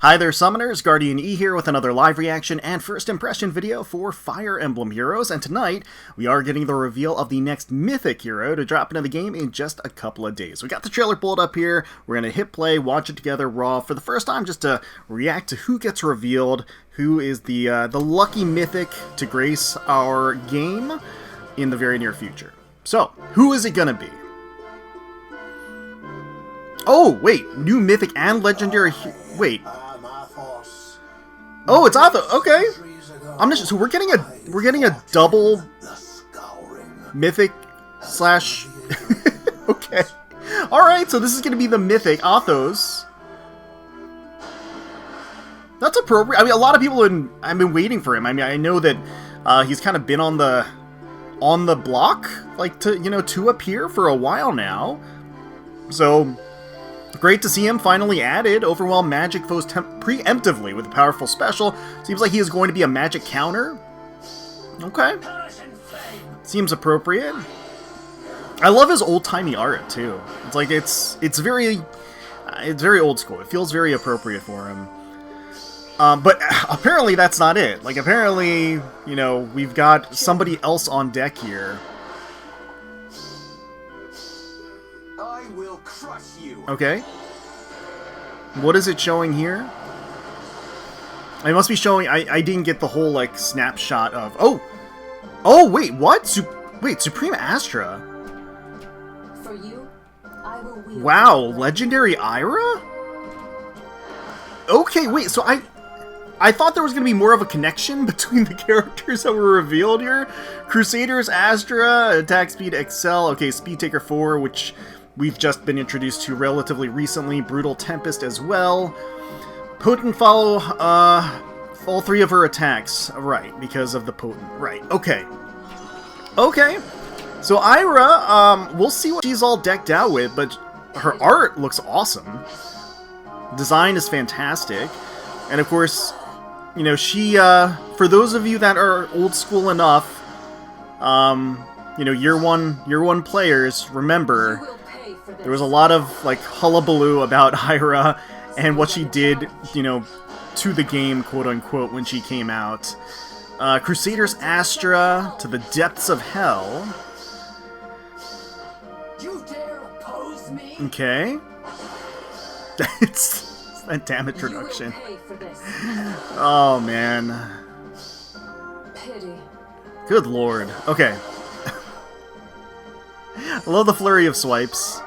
Hi there, Summoners, GuardianE here with another live reaction and first impression video for Fire Emblem Heroes, and tonight we are getting the reveal of the next Mythic Hero to drop into the game in just a couple of days. We got the trailer pulled up here, we're going to hit play, watch it together raw for the first time just to react to who gets revealed, who is the lucky Mythic to grace our game in the very near future. So, who is it going to be? Oh, wait, new Mythic and Legendary... Wait... Oh, it's Athos. Okay. I'm just so we're getting a double Mythic slash. Okay. All right. So this is going to be the Mythic Athos. That's appropriate. I mean, a lot of people have been waiting for him. I mean, I know that he's kind of been on the block, like to appear for a while now. So. Great to see him finally added. Overwhelm magic foes preemptively with a powerful special. Seems like he is going to be a magic counter. Okay. Seems appropriate. I love his old-timey art too. It's like it's very old school. It feels very appropriate for him. But apparently that's not it. Like apparently, we've got somebody else on deck here. Okay. What is it showing here? It must be showing... I didn't get the whole, like, snapshot of... Oh, wait, what? Wait, Supreme Astra? For you, I will wield wow, Legendary Ayra? Okay, wait, so I thought there was going to be more of a connection between the characters that were revealed here. Crusaders Astra, Attack Speed Excel, okay, Speed Taker 4, which... we've just been introduced to relatively recently. Brutal Tempest as well. Potent follow all three of her attacks. Right, because of the Potent. Right, okay. Okay. So Ayra, we'll see what she's all decked out with, but her art looks awesome. Design is fantastic. And of course, she, for those of you that are old school enough, year one players, remember... there was a lot of, like, hullabaloo about Ayra and what she did, to the game, quote-unquote, when she came out. Crusaders Astra to the depths of hell. You dare oppose me? Okay. It's a damn introduction. Oh, man. Pity. Good lord. Okay. I love the flurry of swipes.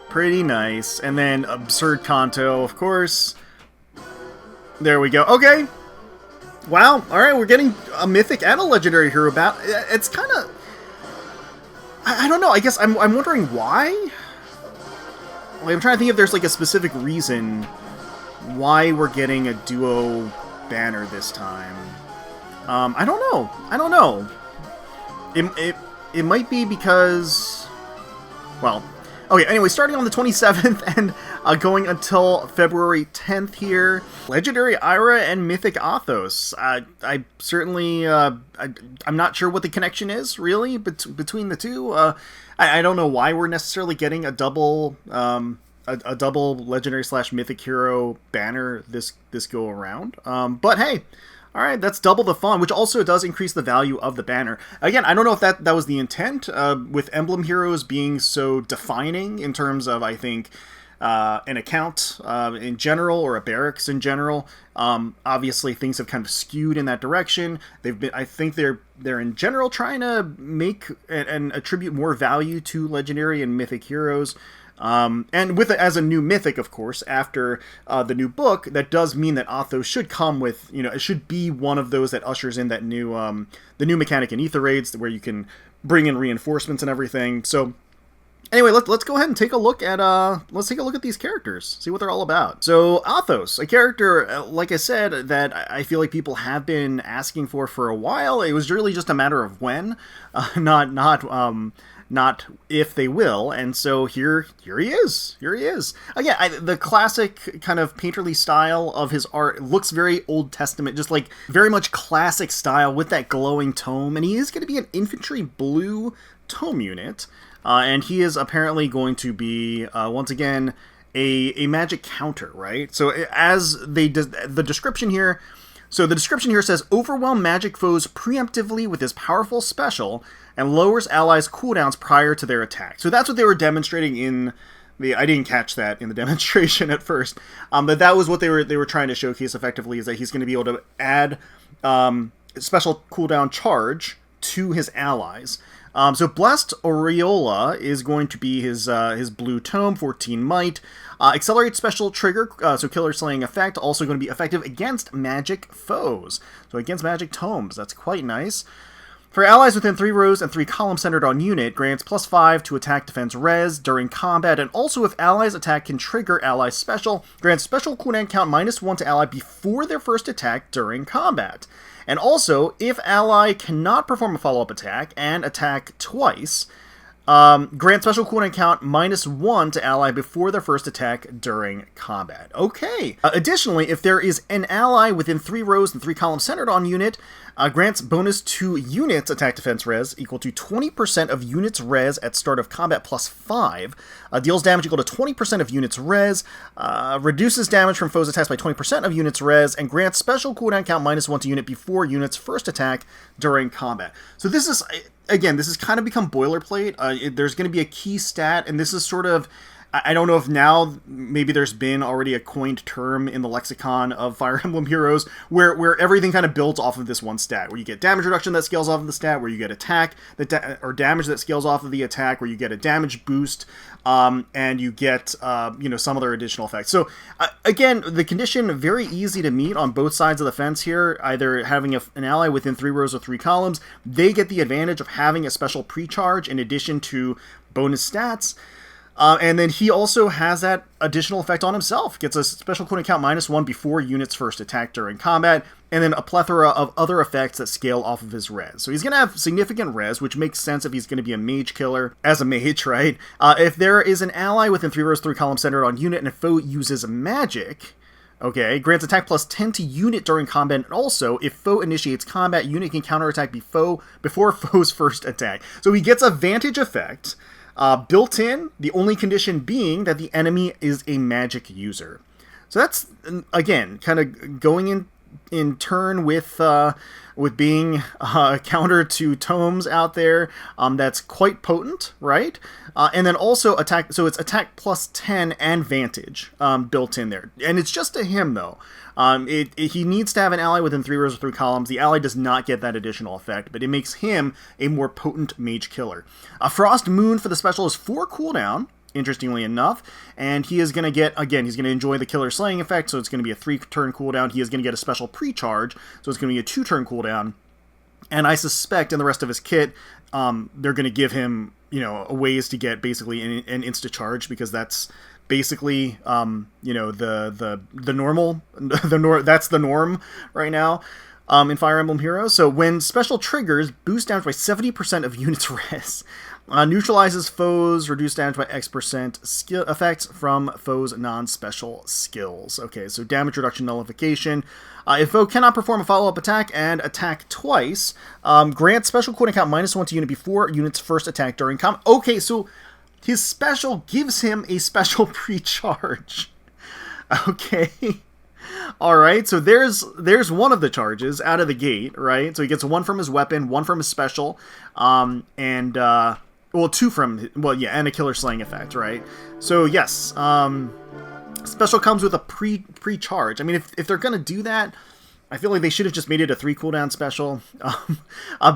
Pretty nice. And then Absurd Kanto, of course. There we go. Okay. Wow. Alright, we're getting a Mythic and a Legendary Hero Banner. It's kind of... I don't know. I guess I'm wondering why? Like, I'm trying to think if there's like a specific reason why we're getting a duo banner this time. I don't know. I don't know. It might be because... well... okay, anyway, starting on the 27th and going until February 10th here, Legendary Ayra and Mythic Athos. I certainly, I'm not sure what the connection is, really, between the two. I don't know why we're necessarily getting a double, a double Legendary / Mythic Hero banner this go around. But hey, alright, that's double the fun, which also does increase the value of the banner. Again, I don't know if that was the intent, with Emblem Heroes being so defining in terms of, I think, an account in general, or a barracks in general. Obviously, things have kind of skewed in that direction. I think they're in general trying to make and attribute more value to Legendary and Mythic Heroes. And with it as a new Mythic, of course, after the new book, that does mean that Athos should come with, it should be one of those that ushers in that new, the new mechanic in Ether Raids, where you can bring in reinforcements and everything. So, anyway, let's go ahead and take a look at, these characters, see what they're all about. So, Athos, a character, like I said, that I feel like people have been asking for a while. It was really just a matter of when, not if they will, and so here he is. Again, the classic kind of painterly style of his art looks very Old Testament, just like very much classic style with that glowing tome, and he is going to be an infantry blue tome unit, and he is apparently going to be, once again, a magic counter, right? So as the description here, so the description here says, overwhelm magic foes preemptively with his powerful special and lowers allies' cooldowns prior to their attack. So that's what they were demonstrating in I didn't catch that in the demonstration at first, but that was what they were trying to showcase effectively, is that he's going to be able to add special cooldown charge to his allies. So Blessed Aureola is going to be his blue tome, 14 might. Accelerate special trigger, so killer slaying effect, also going to be effective against magic foes. So against magic tomes, that's quite nice. For allies within 3 rows and 3 columns centered on unit, grants +5 to attack, defense, res during combat, and also if allies' attack can trigger ally special, grants special cooldown count -1 to ally before their first attack during combat. And also, if ally cannot perform a follow-up attack and attack twice, grant special cooldown count -1 to ally before their first attack during combat. Okay. Additionally, if there is an ally within 3 rows and 3 columns centered on unit, grants bonus to units attack defense res equal to 20% of units res at start of combat +5. Deals damage equal to 20% of units res. Reduces damage from foes attacks by 20% of units res, and grants special cooldown count -1 to unit before unit's first attack during combat. So this is, again, this has kind of become boilerplate. There's going to be a key stat, and this is sort of, I don't know if now maybe there's been already a coined term in the lexicon of Fire Emblem Heroes where everything kind of builds off of this one stat, where you get damage reduction that scales off of the stat, where you get attack or damage that scales off of the attack, where you get a damage boost, and you get some other additional effects. So again, the condition very easy to meet on both sides of the fence here. Either having an ally within 3 rows or 3 columns, they get the advantage of having a special pre-charge in addition to bonus stats. And then he also has that additional effect on himself. Gets a special cooldown count -1 before units first attack during combat, and then a plethora of other effects that scale off of his res. So he's going to have significant res, which makes sense if he's going to be a mage killer as a mage, right? If there is an ally within 3 rows, 3 columns centered on unit, and a foe uses magic, okay, grants attack +10 to unit during combat, and also, if foe initiates combat, unit can counterattack before foe's first attack. So he gets a vantage effect, built in, the only condition being that the enemy is a magic user. So that's, again, kind of going in turn with being a counter to tomes out there. That's quite potent, right? And then also attack, so it's attack +10 and vantage built in there. And it's just to him, though. He needs to have an ally within 3 rows or 3 columns. The ally does not get that additional effect, but it makes him a more potent mage killer. Frost Moon for the special is 4 cooldown, interestingly enough, and he is going to get, again, he's going to enjoy the killer slaying effect, so it's going to be a 3-turn cooldown. He is going to get a special pre-charge, so it's going to be a 2-turn cooldown. And I suspect in the rest of his kit, they're going to give him, ways to get basically an insta-charge, because that's basically, the normal, that's the norm right now in Fire Emblem Heroes. So when special triggers, boost damage by 70% of units res. Neutralizes foes, reduce damage by X% skill effects from foes' non-special skills. Okay, so damage reduction nullification. If foe cannot perform a follow-up attack and attack twice, grant special cooldown count -1 to unit before unit's first attack during combat. Okay, so his special gives him a special pre-charge. Okay. Alright, so there's one of the charges out of the gate, right? So he gets 1 from his weapon, 1 from his special, and 2 from, and a killer slaying effect, right? So yes, special comes with a pre-charge. I mean, if they're gonna do that, I feel like they should have just made it a 3 cooldown special.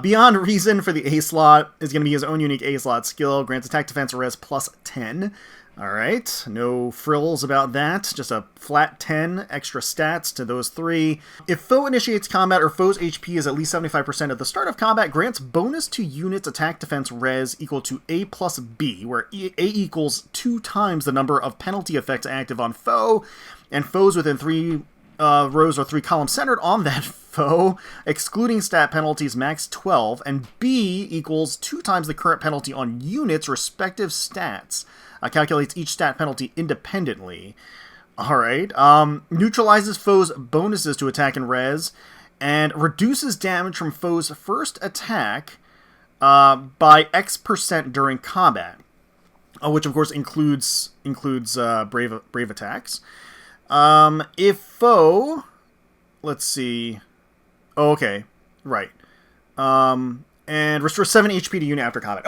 Beyond Reason for the A slot is going to be his own unique A slot skill. Grants attack, defense, res +10. Alright, no frills about that. Just a flat 10 extra stats to those 3. If foe initiates combat or foe's HP is at least 75% at the start of combat, grants bonus to units attack, defense, res equal to A plus B, where A equals 2 times the number of penalty effects active on foe, and foes within 3 rows or 3 columns centered on that foe, excluding stat penalties, max 12, and B equals 2 times the current penalty on units' respective stats. Calculates each stat penalty independently. Alright, neutralizes foes' bonuses to attack and res, and reduces damage from foes' first attack by X% during combat. which of course includes brave attacks. If foe, let's see. Oh, okay, right. And restore 7 HP to unit after combat.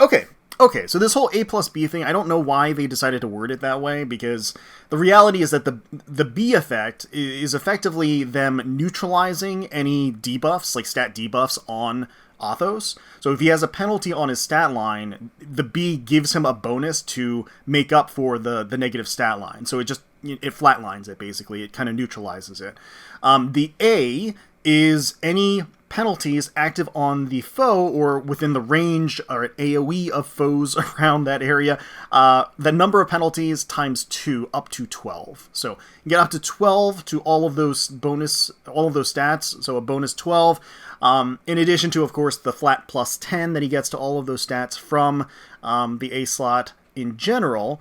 Okay, so this whole A plus B thing, I don't know why they decided to word it that way, because the reality is that the B effect is effectively them neutralizing any debuffs, like stat debuffs on Athos. So if he has a penalty on his stat line, the B gives him a bonus to make up for the negative stat line. So it flatlines it, basically. It kind of neutralizes it. The A is any penalties active on the foe or within the range or at AoE of foes around that area. The number of penalties times 2 up to 12. So you get up to 12 to all of those stats. So a bonus 12. In addition to, of course, the flat plus 10 that he gets to all of those stats from the A slot in general.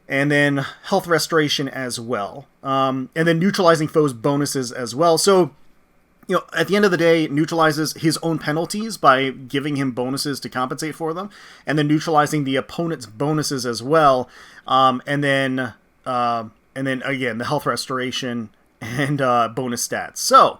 And then health restoration as well. And then neutralizing foes bonuses as well. So, at the end of the day, neutralizes his own penalties by giving him bonuses to compensate for them, and then neutralizing the opponent's bonuses as well, and then again the health restoration and bonus stats. So,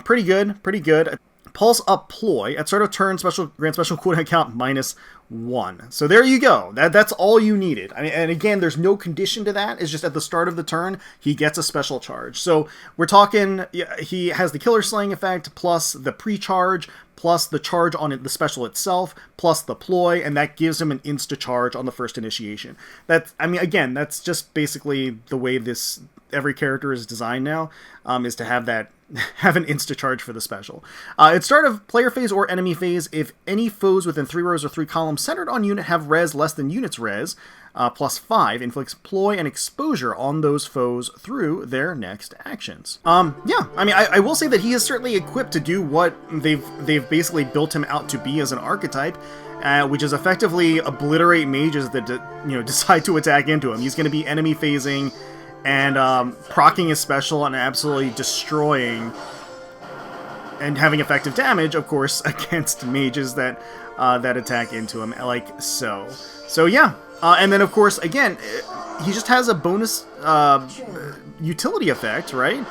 pretty good. Pulse up ploy at start of turn. Grant special cooldown count -1. So there you go. That's all you needed. I mean, and again, there's no condition to that. It's just at the start of the turn he gets a special charge. So we're talking. He has the killer slaying effect plus the pre-charge plus the charge on the special itself plus the ploy, and that gives him an insta charge on the first initiation. Again, that's just basically the way every character is designed now, is to have an insta-charge for the special. At start of player phase or enemy phase, if any foes within 3 rows or 3 columns centered on unit have res less than unit's res, +5, inflicts ploy and exposure on those foes through their next actions. I will say that he is certainly equipped to do what they've basically built him out to be as an archetype, which is effectively obliterate mages that decide to attack into him. He's going to be enemy phasing and proccing his special and absolutely destroying and having effective damage, of course, against mages that attack into him, like so. So yeah, and then of course, again, he just has a bonus utility effect, right?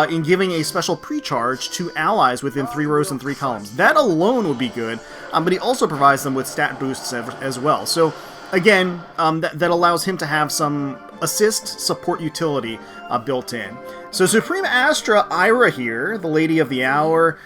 In giving a special pre-charge to allies within 3 rows and 3 columns. That alone would be good, but he also provides them with stat boosts as well. So again, that allows him to have some assist support utility built in. So Supreme Astra Ayra here, the Lady of the Hour,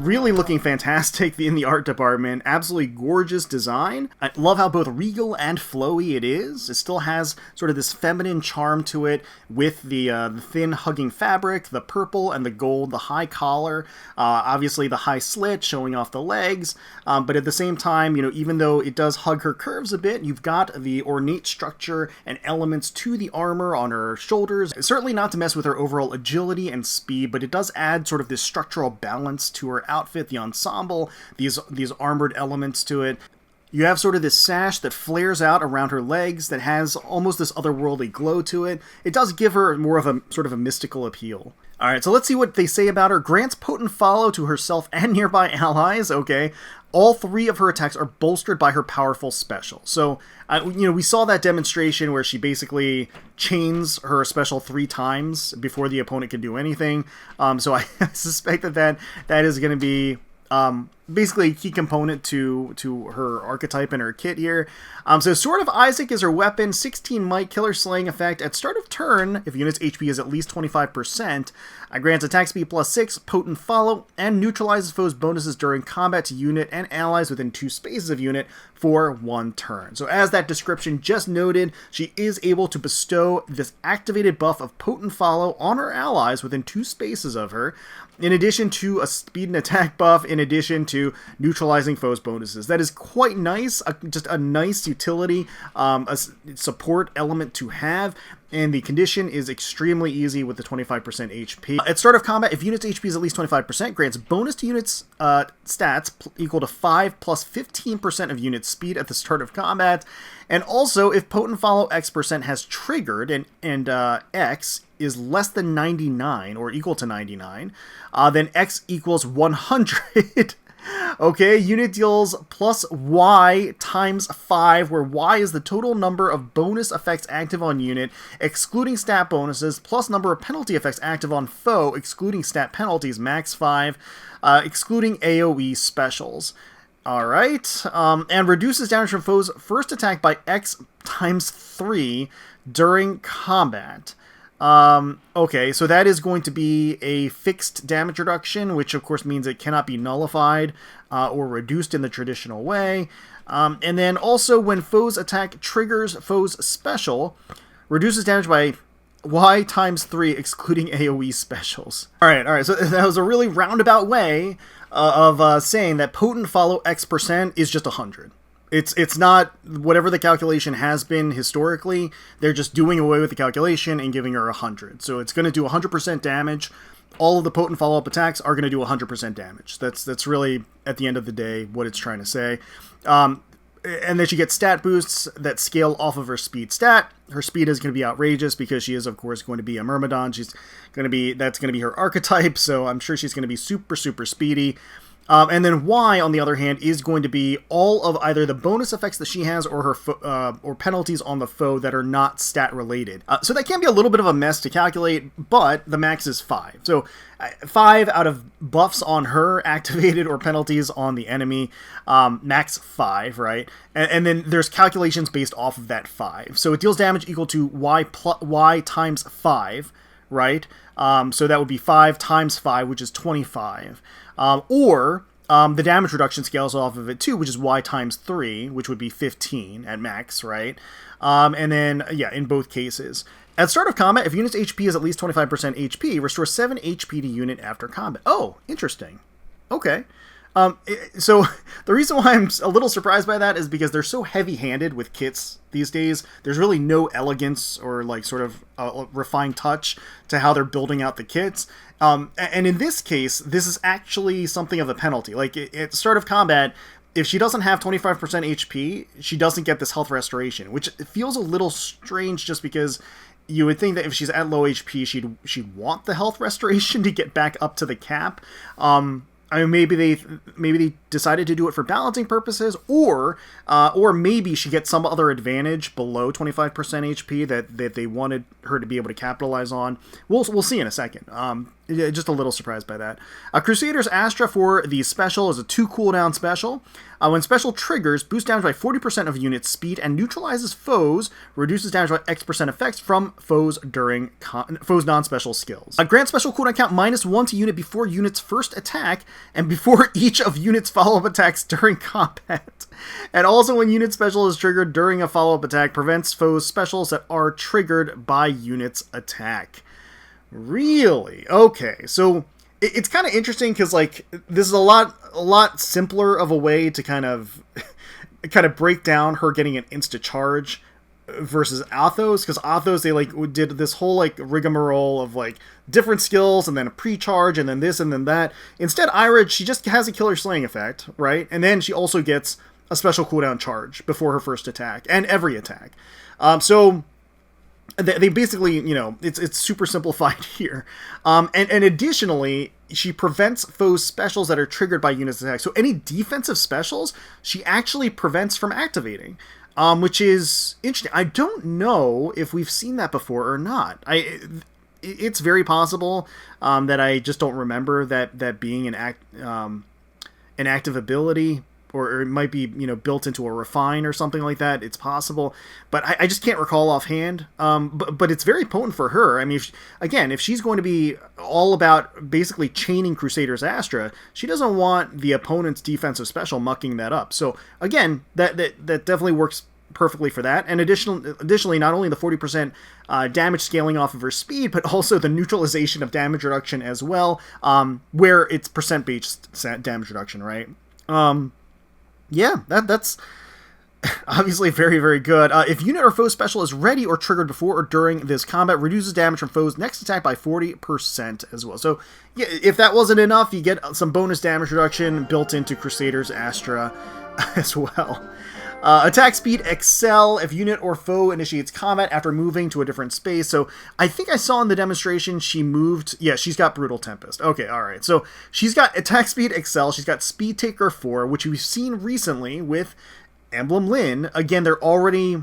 really looking fantastic in the art department. Absolutely gorgeous design. I love how both regal and flowy it is. It still has sort of this feminine charm to it with the thin hugging fabric, the purple and the gold, the high collar, obviously the high slit showing off the legs, but at the same time, even though it does hug her curves a bit, you've got the ornate structure and elements to the armor on her shoulders. Certainly not to mess with her overall agility and speed, but it does add sort of this structural balance to her outfit, the ensemble, these armored elements to it. You have sort of this sash that flares out around her legs that has almost this otherworldly glow to it. It does give her more of a sort of a mystical appeal. Alright, so let's see what they say about her. Grants potent follow to herself and nearby allies. Okay. All 3 of her attacks are bolstered by her powerful special. So, we saw that demonstration where she basically chains her special 3 times before the opponent can do anything. So I suspect that is going to be basically a key component to her archetype and her kit here. So Sword of Isaac is her weapon, 16 might, killer slaying effect. At start of turn, if unit's HP is at least 25%, grants attack speed +6, potent follow, and neutralizes foes' bonuses during combat to unit and allies within 2 spaces of unit for 1 turn. So as that description just noted, she is able to bestow this activated buff of potent follow on her allies within 2 spaces of her, in addition to a speed and attack buff, in addition to neutralizing foes' bonuses. That is quite nice, just a nice utility, a support element to have, and the condition is extremely easy with the 25% HP. At start of combat, if unit's HP is at least 25%, grants bonus to unit's stats equal to 5 plus 15% of unit speed at the start of combat, and also if potent follow X% has triggered and X is less than 99 or equal to 99, then X equals 100 Okay, unit deals plus Y times 5, where Y is the total number of bonus effects active on unit, excluding stat bonuses, plus number of penalty effects active on foe, excluding stat penalties, max 5, excluding AoE specials. Alright, and reduces damage from foes' first attack by X times 3 during combat. Okay, so that is going to be a fixed damage reduction, which of course means it cannot be nullified or reduced in the traditional way. And then also when foes attack triggers foes special, reduces damage by Y times 3, excluding AoE specials. Alright, so that was a really roundabout way of saying that potent follow X% is just 100. It's not whatever the calculation has been historically. They're just doing away with the calculation and giving her 100. So it's going to do 100% damage. All of the potent follow-up attacks are going to do 100% damage. That's really, at the end of the day, what it's trying to say. And then she gets stat boosts that scale off of her speed stat. Her speed is going to be outrageous because she is, of course, going to be a Myrmidon. That's going to be her archetype, so I'm sure she's going to be super, super speedy. And then Y, on the other hand, is going to be all of either the bonus effects that she has or her or penalties on the foe that are not stat related. So that can be a little bit of a mess to calculate, but the max is 5. So 5 out of buffs on her activated or penalties on the enemy, max 5, right? And then there's calculations based off of that 5. So it deals damage equal to Y times 5, right? So that would be 5 times 5, which is 25. Or the damage reduction scales off of it too, which is Y times 3, which would be 15 at max, right? And then, yeah, in both cases. At start of combat, if unit's HP is at least 25% HP, restore 7 HP to unit after combat. Oh, interesting. Okay. So the reason why I'm a little surprised by that is because they're so heavy-handed with kits these days. There's really no elegance or like sort of refined touch to how they're building out the kits. And in this case, this is actually something of a penalty. Like at the start of combat, if she doesn't have 25% HP, she doesn't get this health restoration, which feels a little strange just because you would think that if she's at low HP, she'd want the health restoration to get back up to the cap. I mean, maybe they decided to do it for balancing purposes, or maybe she gets some other advantage below 25% HP that they wanted her to be able to capitalize on. We'll see in a second. Just a little surprised by that. Crusader's Astra for the special is a 2 cooldown special. When special triggers, boost damage by 40% of unit's speed and neutralizes foes, reduces damage by X% effects from foes during foes non-special skills. Grant special cooldown count -1 to unit before unit's first attack and before each of unit's follow-up attacks during combat. And also when unit special is triggered during a follow-up attack, prevents foes specials that are triggered by unit's attack. Really? Okay, so it's kind of interesting because like this is a lot simpler of a way to kind of break down her getting an insta charge versus Athos, because Athos they like did this whole like rigmarole of like different skills and then a pre-charge and then this and then that. Instead, Ayra, she just has a killer slaying effect, right? And then she also gets a special cooldown charge before her first attack and every attack. So they basically, you know, it's super simplified here. And additionally, she prevents foes specials that are triggered by unit's attack. So any defensive specials, she actually prevents from activating, which is interesting. I don't know if we've seen that before or not. It's very possible that I just don't remember that being an active ability. Or it might be, you know, built into a refine or something like that. It's possible, but I just can't recall offhand. But it's very potent for her. I mean, if she's going to be all about basically chaining Crusader's Astra, she doesn't want the opponent's defensive special mucking that up. So again, that definitely works perfectly for that. And additionally, not only the 40% damage scaling off of her speed, but also the neutralization of damage reduction as well, where it's percent-based damage reduction, right? Yeah, that's obviously very, very good. If unit or foe special is ready or triggered before or during this combat, reduces damage from foes next attack by 40% as well. So, yeah, if that wasn't enough, you get some bonus damage reduction built into Crusader's Astra as well. Attack speed excel if unit or foe initiates combat after moving to a different space. So I think I saw in the demonstration she moved. Yeah, she's got Brutal Tempest. Okay, all right. So she's got attack speed excel. She's got Speed Taker 4, which we've seen recently with Emblem Lyn. Again, they're already,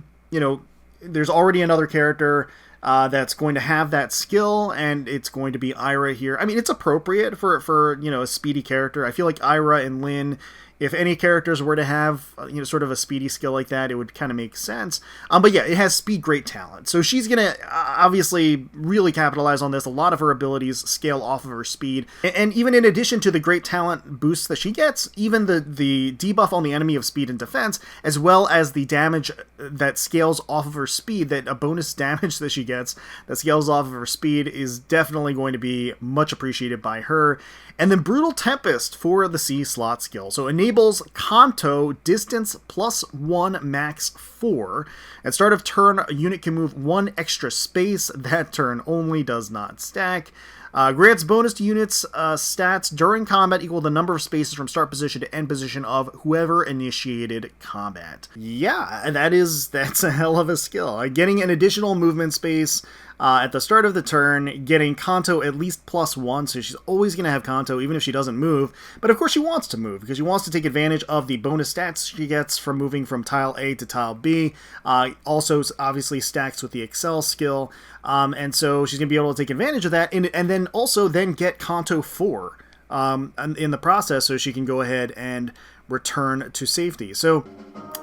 there's already another character that's going to have that skill, and it's going to be Ayra here. I mean, it's appropriate for a speedy character. I feel like Ayra and Lyn, if any characters were to have, sort of a speedy skill like that, it would kind of make sense. But yeah, it has speed, great talent. So she's going to obviously really capitalize on this. A lot of her abilities scale off of her speed. And even in addition to the great talent boosts that she gets, even the debuff on the enemy of speed and defense, as well as the damage that scales off of her speed, that a bonus damage that she gets that scales off of her speed, is definitely going to be much appreciated by her. And then Brutal Tempest for the C slot skill. So enables Kanto distance +1 max 4. At start of turn, a unit can move 1 extra space. That turn only, does not stack. Grants bonus to units' stats during combat equal the number of spaces from start position to end position of whoever initiated combat. Yeah, that's a hell of a skill. Getting an additional movement space at the start of the turn, getting Kanto at least +1, so she's always going to have Kanto even if she doesn't move. But of course she wants to move, because she wants to take advantage of the bonus stats she gets from moving from tile A to tile B. Also, obviously, stacks with the Excel skill, and so she's going to be able to take advantage of that, and then also get Kanto 4 in the process, so she can go ahead and return to safety. So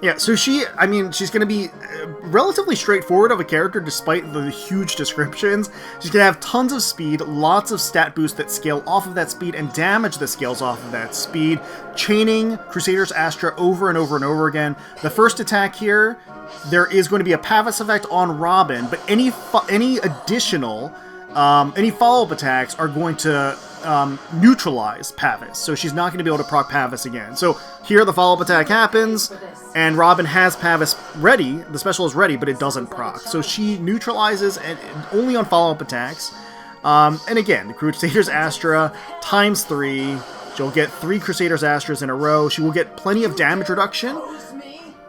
yeah, so she's going to be relatively straightforward of a character despite the huge descriptions. She's going to have tons of speed, lots of stat boosts that scale off of that speed and damage that scales off of that speed, chaining Crusader's Astra over and over and over again. The first attack here, there is going to be a Pavis effect on Robin, but any additional, any follow-up attacks are going to neutralize Pavis, so she's not going to be able to proc Pavis again. So here the follow-up attack happens, and Robin has Pavis ready, the special is ready, but it doesn't proc. So she neutralizes and only on follow-up attacks. And again, the Crusader's Astra times 3, she'll get 3 Crusader's Astras in a row. She will get plenty of damage reduction.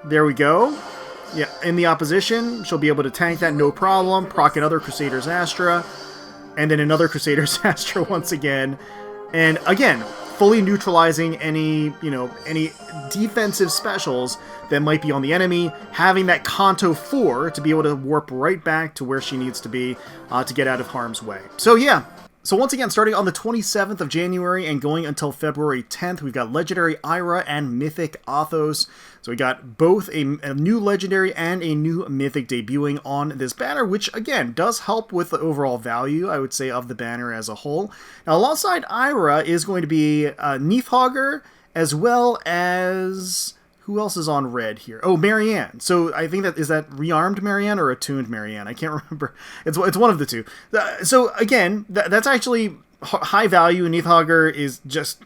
There we go. Yeah, in the opposition, she'll be able to tank that no problem, proc another Crusader's Astra, and then another Crusader's Astra once again. And again, fully neutralizing any defensive specials that might be on the enemy, having that Kanto 4 to be able to warp right back to where she needs to be to get out of harm's way. So yeah. So once again, starting on the 27th of January and going until February 10th, we've got Legendary Ayra and Mythic Athos. So we got both a new Legendary and a new Mythic debuting on this banner, which again does help with the overall value, I would say, of the banner as a whole. Now alongside Ayra is going to be Nithaugur, as well as... who else is on red here? Oh, Marianne. So I think is that rearmed Marianne or attuned Marianne? I can't remember. It's one of the two. So again, that's actually high value. Nithaugur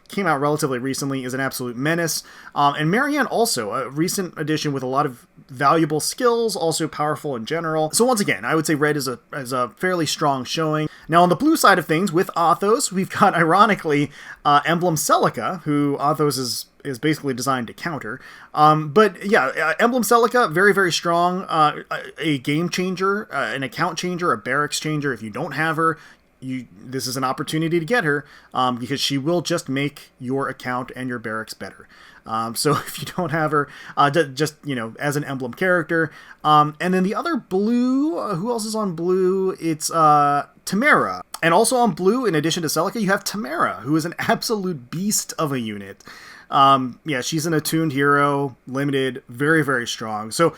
came out relatively recently, is an absolute menace. And Marianne also, a recent addition with a lot of valuable skills, also powerful in general. So once again, I would say red is a fairly strong showing. Now on the blue side of things, with Athos, we've got, ironically, Emblem Celica, who Athos is basically designed to counter. But yeah, Emblem Celica, very, very strong. A game changer, an account changer, a barracks changer. If you don't have her, this is an opportunity to get her, because she will just make your account and your barracks better. So if you don't have her, just, as an emblem character. And then the other blue, who else is on blue? It's Tamara. And also on blue, in addition to Celica, you have Tamara, who is an absolute beast of a unit. Yeah, she's an attuned hero, limited, very, very strong. So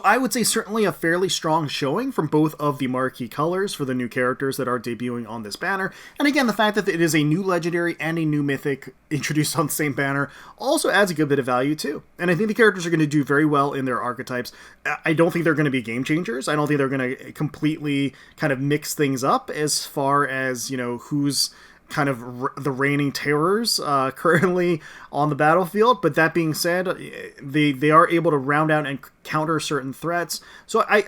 I would say certainly a fairly strong showing from both of the marquee colors for the new characters that are debuting on this banner. And again, the fact that it is a new Legendary and a new Mythic introduced on the same banner also adds a good bit of value too. And I think the characters are going to do very well in their archetypes. I don't think they're going to be game changers. I don't think they're going to completely kind of mix things up as far as, who's kind of the reigning terrors currently on the battlefield. But that being said, they are able to round out and counter certain threats. So I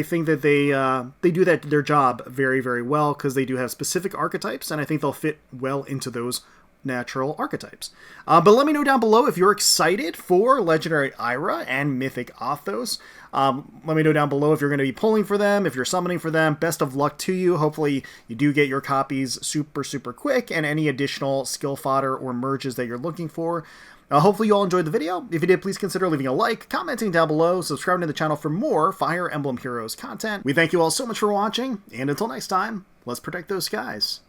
think that they do their job very, very well, because they do have specific archetypes, and I think they'll fit well into those natural archetypes. But let me know down below if you're excited for Legendary Ayra and Mythic Athos. Let me know down below if you're going to be pulling for them, if you're summoning for them. Best of luck to you. Hopefully you do get your copies super quick, and any additional skill fodder or merges that you're looking for. Hopefully you all enjoyed the video. If you did, please consider leaving a like, commenting down below, subscribing to the channel for more Fire Emblem Heroes content. We thank you all so much for watching, and until next time, let's protect those skies.